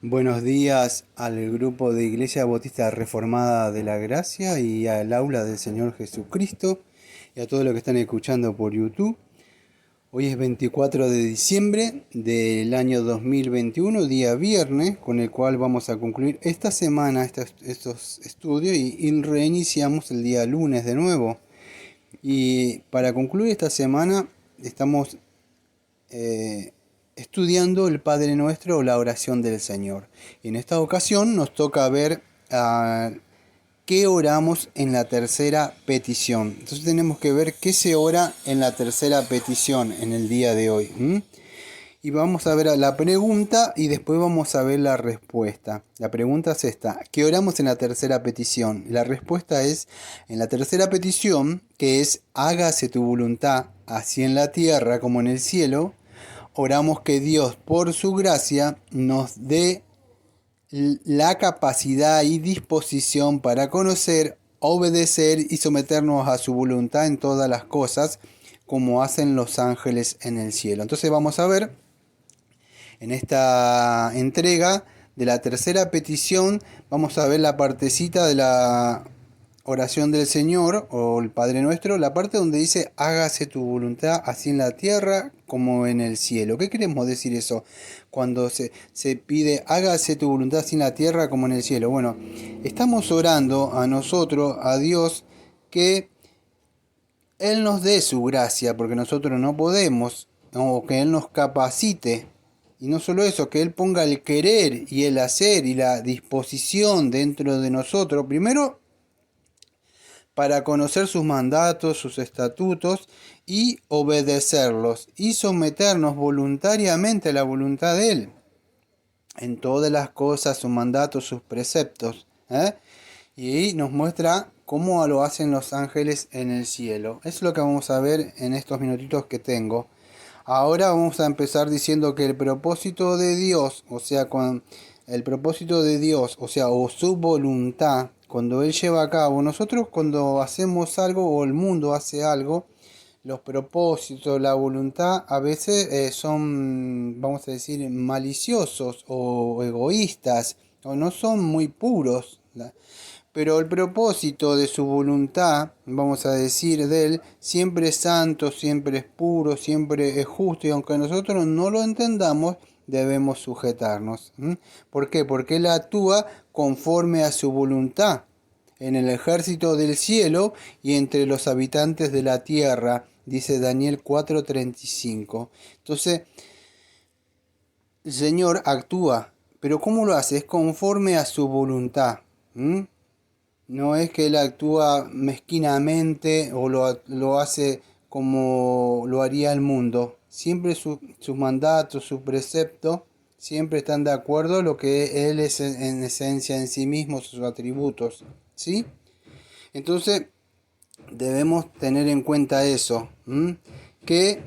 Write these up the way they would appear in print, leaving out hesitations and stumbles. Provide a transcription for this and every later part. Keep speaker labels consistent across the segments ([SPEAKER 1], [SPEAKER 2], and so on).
[SPEAKER 1] Buenos días al grupo de Iglesia Bautista Reformada de la Gracia y al aula del Señor Jesucristo y a todos los que están escuchando por YouTube. Hoy es 24 de diciembre del año 2021, día viernes, con el cual vamos a concluir esta semana estos estudios y reiniciamos el día lunes de nuevo. Y para concluir esta semana estamos estudiando el Padre Nuestro o la oración del Señor. Y en esta ocasión nos toca ver qué oramos en la tercera petición. Entonces tenemos que ver qué se ora en la tercera petición en el día de hoy. Y vamos a ver la pregunta y después vamos a ver la respuesta. La pregunta es esta: ¿qué oramos en la tercera petición? La respuesta es: en la tercera petición, que es hágase tu voluntad, así en la tierra como en el cielo, oramos que Dios, por su gracia, nos dé la capacidad y disposición para conocer, obedecer y someternos a su voluntad en todas las cosas, como hacen los ángeles en el cielo. Entonces vamos a ver en esta entrega de la tercera petición, vamos a ver la partecita de la oración del Señor o el Padre Nuestro, la parte donde dice hágase tu voluntad así en la tierra como en el cielo. ¿Qué queremos decir eso cuando se pide hágase tu voluntad así en la tierra como en el cielo? Bueno, estamos orando a nosotros, a Dios, que Él nos dé su gracia, porque nosotros no podemos, o que Él nos capacite. Y no solo eso, que Él ponga el querer y el hacer y la disposición dentro de nosotros, primero para conocer sus mandatos, sus estatutos y obedecerlos y someternos voluntariamente a la voluntad de Él en todas las cosas, sus mandatos, sus preceptos. Y nos muestra cómo lo hacen los ángeles en el cielo. Eso es lo que vamos a ver en estos minutitos que tengo. Ahora vamos a empezar diciendo que el propósito de Dios, o sea, con el propósito de Dios, o sea, o su voluntad, cuando Él lleva a cabo, nosotros cuando hacemos algo o el mundo hace algo, los propósitos, la voluntad a veces son, vamos a decir, maliciosos o egoístas, o no son muy puros. Pero el propósito de su voluntad, vamos a decir, de Él, siempre es santo, siempre es puro, siempre es justo, y aunque nosotros no lo entendamos, debemos sujetarnos. ¿Por qué? Porque Él actúa conforme a su voluntad en el ejército del cielo y entre los habitantes de la tierra, dice Daniel 4:35. Entonces, el Señor actúa, pero ¿cómo lo hace? Es conforme a su voluntad. No es que Él actúa mezquinamente o lo hace como lo haría el mundo. Siempre sus mandatos, sus preceptos, siempre están de acuerdo a lo que Él es en esencia en sí mismo, sus atributos. ¿Sí? Entonces debemos tener en cuenta eso, que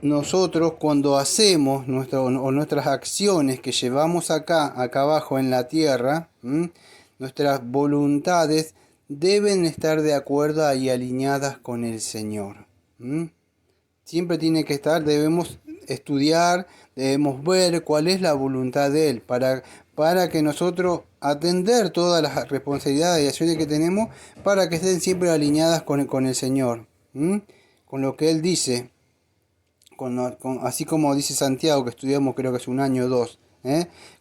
[SPEAKER 1] nosotros cuando hacemos nuestras acciones que llevamos acá abajo en la tierra, nuestras voluntades deben estar de acuerdo y alineadas con el Señor. Siempre tiene que estar, debemos estudiar, debemos ver cuál es la voluntad de Él, para que nosotros atender todas las responsabilidades y acciones que tenemos, para que estén siempre alineadas con el Señor, con lo que Él dice, así como dice Santiago, que estudiamos creo que hace un año o dos.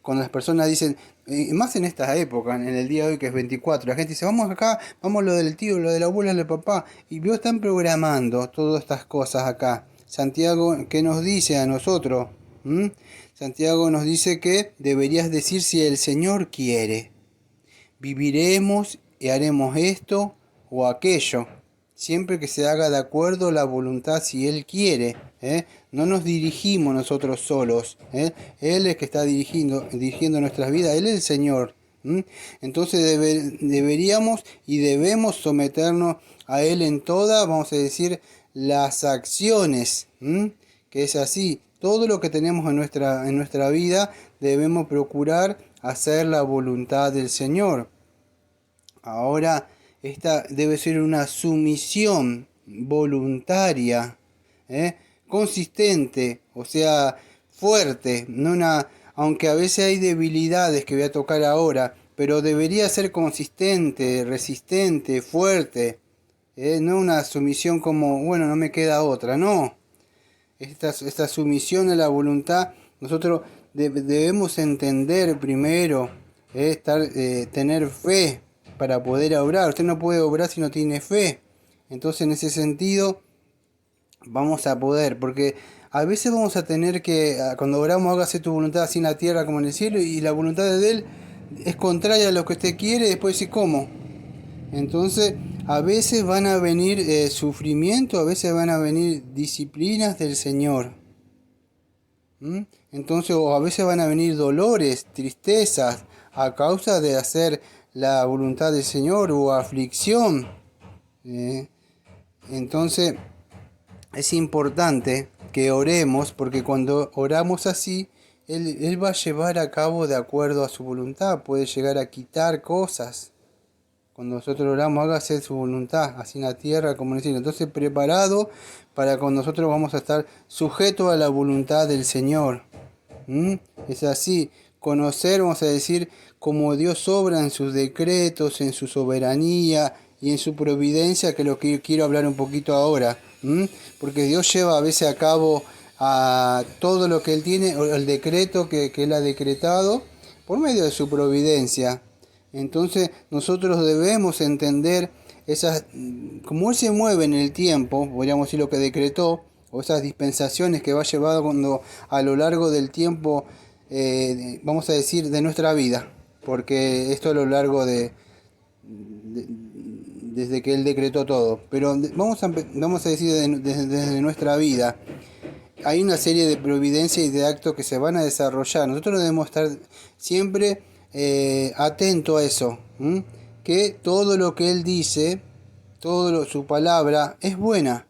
[SPEAKER 1] Cuando las personas dicen, más en esta época, en el día de hoy que es 24, la gente dice, vamos acá, vamos lo del tío, lo del abuelo, lo del papá, y vos están programando todas estas cosas acá. Santiago, ¿qué nos dice a nosotros? Santiago nos dice que deberías decir si el Señor quiere. Viviremos y haremos esto o aquello, siempre que se haga de acuerdo a la voluntad si Él quiere. No nos dirigimos nosotros solos. Él es que está dirigiendo nuestras vidas, Él es el Señor. Entonces deberíamos y debemos someternos a Él en todas, vamos a decir, las acciones. Que es así, todo lo que tenemos en nuestra vida debemos procurar hacer la voluntad del Señor. Ahora, esta debe ser una sumisión voluntaria, consistente, o sea, fuerte, no una aunque a veces hay debilidades que voy a tocar ahora, pero debería ser consistente, resistente, fuerte. No una sumisión como, bueno, no me queda otra, no. Esta sumisión a la voluntad, nosotros debemos entender primero, tener fe para poder obrar. Usted no puede obrar si no tiene fe. Entonces, en ese sentido, vamos a poder, porque a veces vamos a tener que, cuando oramos, hágase tu voluntad así en la tierra como en el cielo, y la voluntad de Él es contraria a lo que usted quiere, y después decir, ¿cómo? Entonces, a veces van a venir sufrimiento, a veces van a venir disciplinas del Señor. Entonces, o a veces van a venir dolores, tristezas, a causa de hacer la voluntad del Señor, o aflicción. Entonces, es importante que oremos, porque cuando oramos así, Él va a llevar a cabo de acuerdo a su voluntad. Puede llegar a quitar cosas. Cuando nosotros oramos, hágase su voluntad, así en la tierra como en el cielo. Entonces, preparado para cuando nosotros vamos a estar sujetos a la voluntad del Señor. Es así, conocer, vamos a decir, cómo Dios obra en sus decretos, en su soberanía y en su providencia, que es lo que quiero hablar un poquito ahora. Porque Dios lleva a veces a cabo a todo lo que Él tiene, o el decreto que Él ha decretado, por medio de su providencia. Entonces nosotros debemos entender esas, como Él se mueve en el tiempo, podríamos decir lo que decretó, o esas dispensaciones que va llevando cuando a lo largo del tiempo, vamos a decir, de nuestra vida, porque esto a lo largo desde que Él decretó todo, pero vamos a decir desde nuestra vida, hay una serie de providencias y de actos que se van a desarrollar. Nosotros debemos estar siempre atentos a eso, que todo lo que Él dice, su palabra es buena.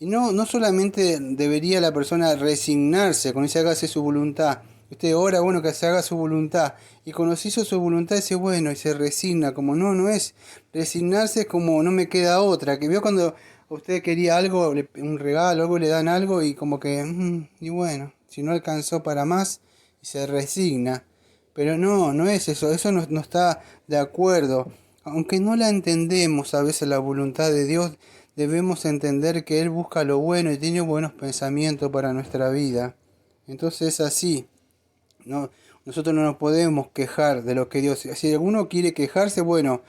[SPEAKER 1] Y no solamente debería la persona resignarse cuando se hágase su voluntad. Usted ora, bueno, que se haga su voluntad. Y cuando se hizo su voluntad, dice, bueno, y se resigna. Como no es. Resignarse es como no me queda otra. Que vio cuando usted quería algo, un regalo, algo, le dan algo y como que, y bueno, si no alcanzó para más, y se resigna. Pero no es eso. Eso no está de acuerdo. Aunque no la entendemos a veces la voluntad de Dios, debemos entender que Él busca lo bueno y tiene buenos pensamientos para nuestra vida. Entonces es así. Nosotros no nos podemos quejar de lo que Dios... Si alguno quiere quejarse, bueno,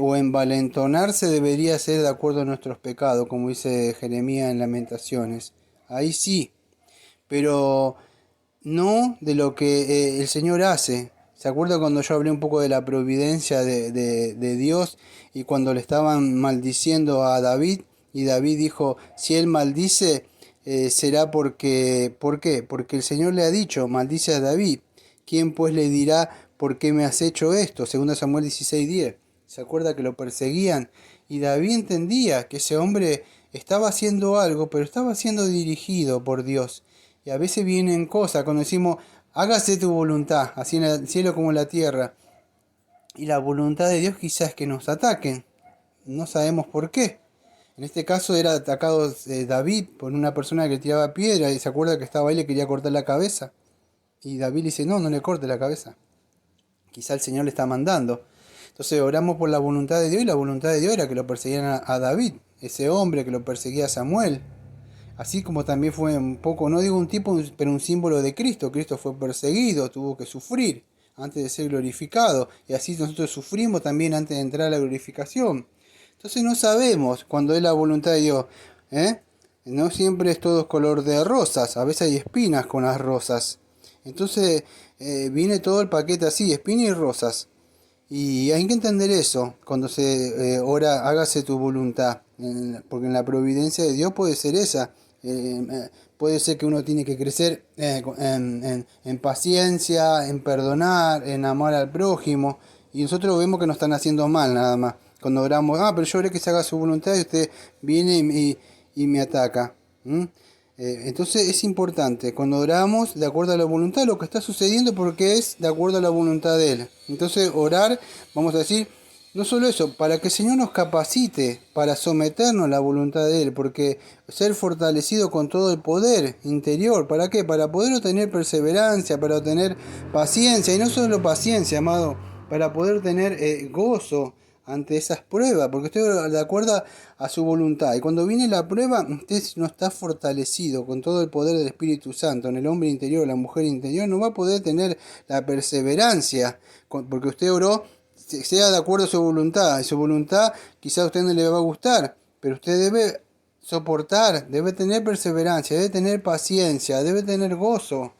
[SPEAKER 1] o envalentonarse, debería ser de acuerdo a nuestros pecados, como dice Jeremías en Lamentaciones. Ahí sí, pero no de lo que el Señor hace. ¿Se acuerda cuando yo hablé un poco de la providencia de Dios y cuando le estaban maldiciendo a David? Y David dijo, si él maldice, será porque... ¿Por qué? Porque el Señor le ha dicho, maldice a David. ¿Quién pues le dirá por qué me has hecho esto? 2 Samuel 16:10. ¿Se acuerda que lo perseguían? Y David entendía que ese hombre estaba haciendo algo, pero estaba siendo dirigido por Dios. Y a veces vienen cosas, cuando decimos, hágase tu voluntad, así en el cielo como en la tierra. Y la voluntad de Dios quizás es que nos ataquen. No sabemos por qué. En este caso era atacado David por una persona que tiraba piedra y se acuerda que estaba ahí y le quería cortar la cabeza. Y David le dice, no le corte la cabeza. Quizá el Señor le está mandando. Entonces oramos por la voluntad de Dios y la voluntad de Dios era que lo perseguían a David, ese hombre que lo perseguía a Samuel. Así como también fue un poco, no digo un tipo, pero un símbolo de Cristo. Cristo fue perseguido, tuvo que sufrir antes de ser glorificado. Y así nosotros sufrimos también antes de entrar a la glorificación. Entonces no sabemos cuando es la voluntad de Dios. No siempre es todo color de rosas. A veces hay espinas con las rosas. Entonces viene todo el paquete así, espinas y rosas. Y hay que entender eso cuando se ora, hágase tu voluntad. Porque en la providencia de Dios puede ser esa. Puede ser que uno tiene que crecer en paciencia, en perdonar, en amar al prójimo. Y nosotros vemos que nos están haciendo mal nada más. Cuando oramos, pero yo oré que se haga su voluntad y usted viene y me ataca. Entonces es importante, cuando oramos de acuerdo a la voluntad, lo que está sucediendo porque es de acuerdo a la voluntad de Él. Entonces orar, vamos a decir, No solo eso, para que el Señor nos capacite para someternos a la voluntad de Él, porque ser fortalecido con todo el poder interior, ¿para qué? Para poder obtener perseverancia, para obtener paciencia, y no solo paciencia, amado, para poder tener gozo ante esas pruebas, porque usted de acuerdo a su voluntad. Y cuando viene la prueba, usted no está fortalecido con todo el poder del Espíritu Santo en el hombre interior, la mujer interior, no va a poder tener la perseverancia, porque usted oró sea de acuerdo a su voluntad. Y su voluntad quizá a usted no le va a gustar, pero usted debe soportar, debe tener perseverancia, debe tener paciencia, debe tener gozo.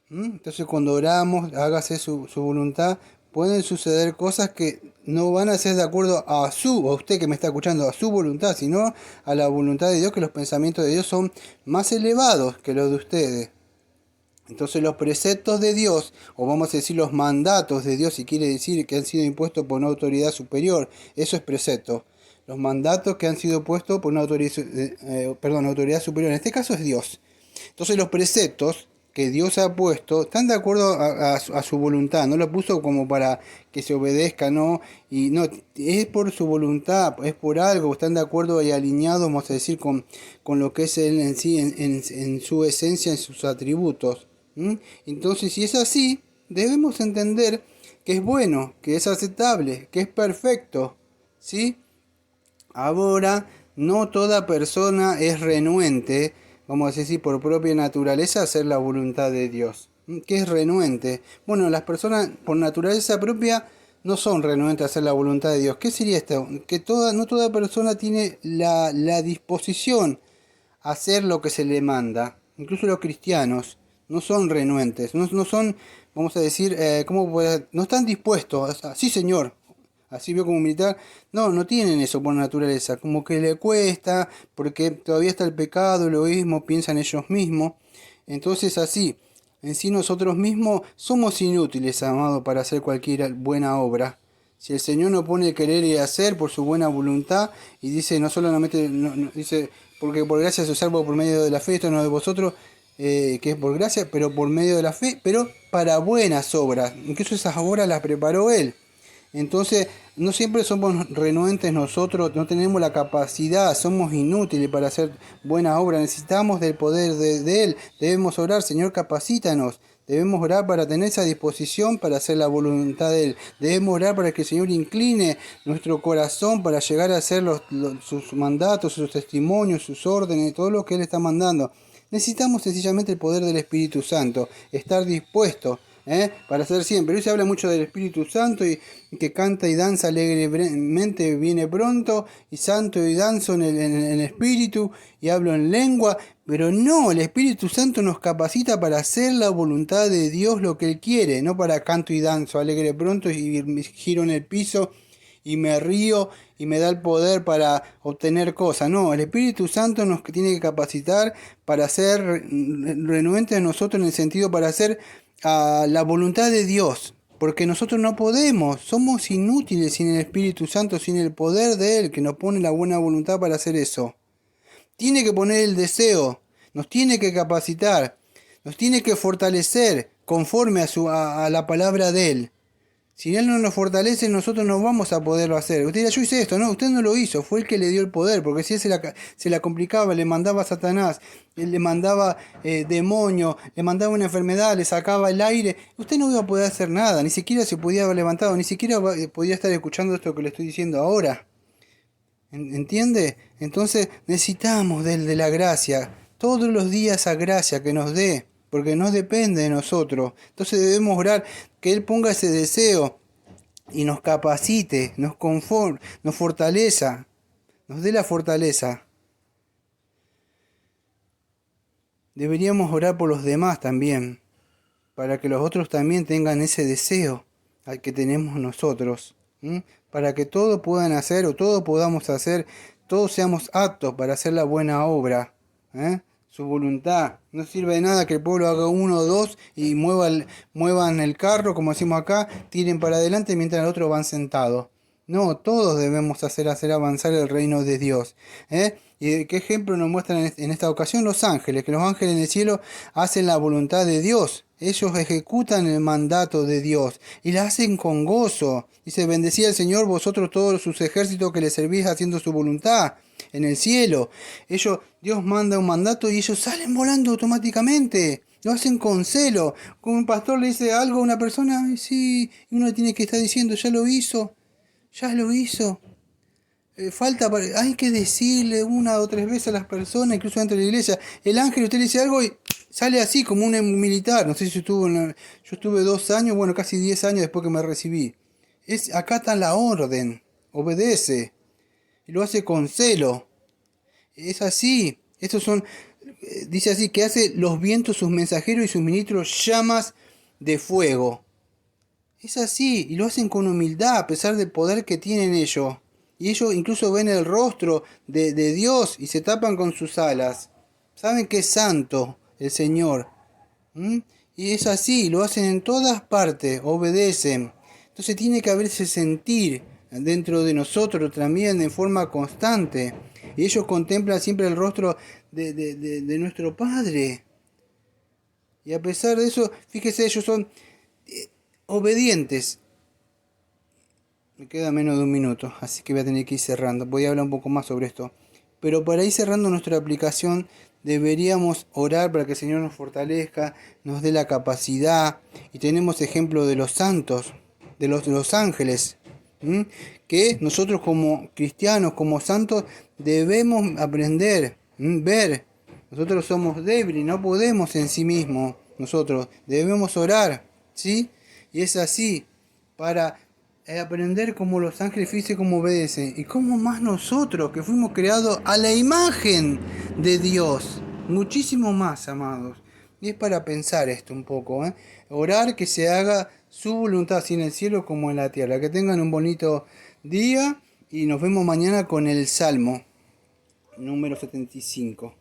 [SPEAKER 1] Entonces cuando oramos, hágase su voluntad, pueden suceder cosas que no van a ser de acuerdo a usted que me está escuchando, a su voluntad, sino a la voluntad de Dios, que los pensamientos de Dios son más elevados que los de ustedes. Entonces los preceptos de Dios, o vamos a decir los mandatos de Dios, si quiere decir que han sido impuestos por una autoridad superior, eso es precepto. Los mandatos que han sido puestos por una autoridad superior, en este caso es Dios. Entonces los preceptos que Dios ha puesto están de acuerdo a su voluntad, no lo puso como para que se obedezca, no, y no, es por su voluntad, es por algo, están de acuerdo y alineados, vamos a decir, con lo que es Él en sí, en su esencia, en sus atributos. Entonces, si es así, debemos entender que es bueno, que es aceptable, que es perfecto, ¿sí? Ahora, no toda persona es renuente, vamos a decir, por propia naturaleza, a hacer la voluntad de Dios. ¿Qué es renuente? Bueno, las personas por naturaleza propia no son renuentes a hacer la voluntad de Dios. ¿Qué sería esto? Que no toda persona tiene la disposición a hacer lo que se le manda. Incluso los cristianos no son renuentes, no son, vamos a decir, no están dispuestos, sí señor, así veo como militar, no tienen eso por naturaleza, como que le cuesta, porque todavía está el pecado, el egoísmo, piensan ellos mismos, entonces así, en sí nosotros mismos somos inútiles, amado, para hacer cualquier buena obra. Si el Señor no pone el querer y hacer por su buena voluntad, y dice, no solamente, dice, porque por gracia soy salvo por medio de la fe, esto no de vosotros, que es por gracia, pero por medio de la fe, pero para buenas obras. Incluso esas obras las preparó Él. Entonces, no siempre somos renuentes nosotros, no tenemos la capacidad, somos inútiles para hacer buena obra, necesitamos del poder de Él, debemos orar, Señor, capacítanos, debemos orar para tener esa disposición para hacer la voluntad de Él, debemos orar para que el Señor incline nuestro corazón para llegar a hacer sus mandatos, sus testimonios, sus órdenes, todo lo que Él está mandando. Necesitamos sencillamente el poder del Espíritu Santo, estar dispuestos para hacer siempre. Hoy se habla mucho del Espíritu Santo y que canta y danza alegremente, viene pronto, y santo y danzo en el Espíritu y hablo en lengua, pero no, el Espíritu Santo nos capacita para hacer la voluntad de Dios, lo que Él quiere, no para canto y danzo alegre pronto y giro en el piso y me río y me da el poder para obtener cosas. No, el Espíritu Santo nos tiene que capacitar para ser renuentes de nosotros en el sentido para hacer la voluntad de Dios. Porque nosotros no podemos, somos inútiles sin el Espíritu Santo, sin el poder de Él que nos pone la buena voluntad para hacer eso. Tiene que poner el deseo, nos tiene que capacitar, nos tiene que fortalecer conforme a la palabra de Él. Si Él no nos fortalece, nosotros no vamos a poderlo hacer. Usted dirá, yo hice esto. No, usted no lo hizo. Fue el que le dio el poder. Porque si Él se la complicaba, le mandaba a Satanás, Él le mandaba demonio, le mandaba una enfermedad, le sacaba el aire. Usted no iba a poder hacer nada. Ni siquiera se podía haber levantado. Ni siquiera podía estar escuchando esto que le estoy diciendo ahora. ¿Entiende? Entonces necesitamos de la gracia. Todos los días esa gracia que nos dé. Porque no depende de nosotros. Entonces debemos orar que Él ponga ese deseo y nos capacite, nos fortaleza, nos dé la fortaleza. Deberíamos orar por los demás también, para que los otros también tengan ese deseo al que tenemos nosotros, para que todos puedan hacer o todos podamos hacer, todos seamos aptos para hacer la buena obra. Su voluntad. No sirve de nada que el pueblo haga uno o dos y muevan el carro, como decimos acá, tiren para adelante mientras los otros van sentados. No, todos debemos hacer avanzar el reino de Dios. ¿Eh? ¿Y qué ejemplo nos muestran en esta ocasión? Los ángeles, que los ángeles en el cielo hacen la voluntad de Dios. Ellos ejecutan el mandato de Dios y la hacen con gozo. Dice, bendecid al Señor vosotros todos sus ejércitos que le servís haciendo su voluntad en el cielo. Dios manda un mandato y ellos salen volando automáticamente. Lo hacen con celo. Cuando un pastor le dice algo a una persona, "Ay, sí", y uno tiene que estar diciendo, ya lo hizo. Ya lo hizo. Hay que decirle una o tres veces a las personas, incluso dentro de la iglesia. El ángel, usted le dice algo y sale así como un militar. No sé si yo estuve 2 años, bueno, casi 10 años después que me recibí. Acata la orden, obedece y lo hace con celo. Es así. Dice así, que hace los vientos sus mensajeros y sus ministros llamas de fuego. Es así, y lo hacen con humildad a pesar del poder que tienen ellos. Y ellos incluso ven el rostro de Dios y se tapan con sus alas. Saben que es santo el Señor. ¿Mm? Y es así, lo hacen en todas partes, obedecen. Entonces tiene que haberse sentir dentro de nosotros también de forma constante. Y ellos contemplan siempre el rostro de nuestro Padre. Y a pesar de eso, fíjese, ellos son obedientes. Me queda menos de un minuto, así que voy a tener que ir cerrando. Voy a hablar un poco más sobre esto. Pero para ir cerrando nuestra aplicación, deberíamos orar para que el Señor nos fortalezca, nos dé la capacidad. Y tenemos ejemplo de los santos, de los ángeles, ¿m? Que nosotros como cristianos, como santos, debemos aprender, ver. Nosotros somos débiles, no podemos en sí mismos. Nosotros debemos orar, ¿sí? Y es así, para aprender como los ángeles, fíjense cómo obedecen. Y como más nosotros, que fuimos creados a la imagen de Dios. Muchísimo más, amados. Y es para pensar esto un poco. Orar que se haga su voluntad, así en el cielo como en la tierra. Que tengan un bonito día y nos vemos mañana con el Salmo número 75.